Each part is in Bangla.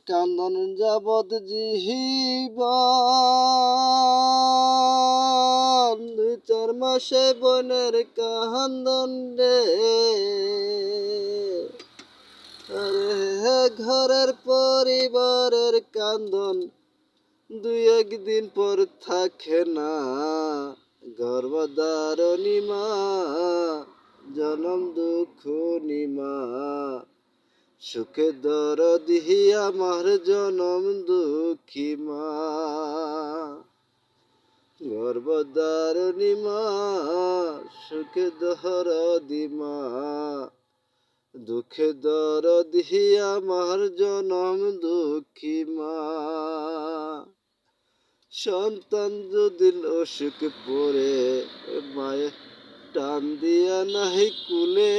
কান্দন যাবৎ জীবন, 2-4 মাসে বোনের কান্দন রে। আরে ঘরের পরিবারের কান্দন 2-1 দিন পর থাকে না। গর্ভধারিণী মা, জনম দুঃখিনী মা, সুখে দরদি আমার জনম দুঃখী মা। গর্ভধারিণী মা, সুখে দরদি মা, দুঃখে দরদি আমার জনম দুঃখী মা। সন্তান যদি অসুখ পড়ে মায়ে টান দিয়া নাহি কুলে,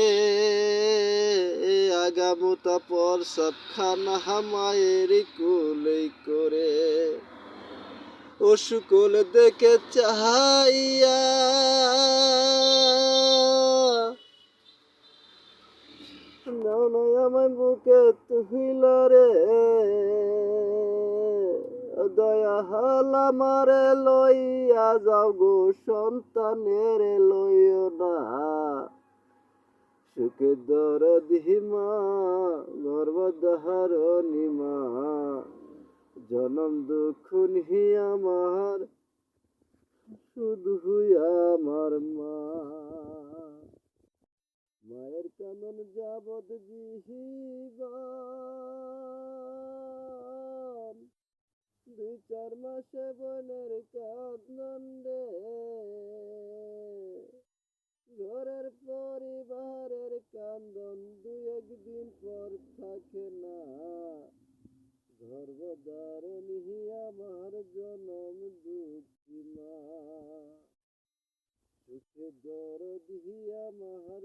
আগামতা পর সব খানা মায়ের কুলেই করে। অসুকল দেখে চাহাইয়া নাও নাই আমায় বুকে তুহিল রে। দয়া হাল আমারে লইয়া যাও গো, সন্তানের লইও না। সুখে দরদি মা, গর্ভধারিণী মা, জনম দুঃখিনী আমার, শুধু আমার মা। মায়ের কান্দন যাবৎ জীবন, 2-4 মাসে বোনের কান্দন রে। ঘরের পরিবারের কান্দন 2-1 দিন পর থাকে না। গর্ভধারিণী আমার জনম দুঃখী মা, সুখে দরদি আমার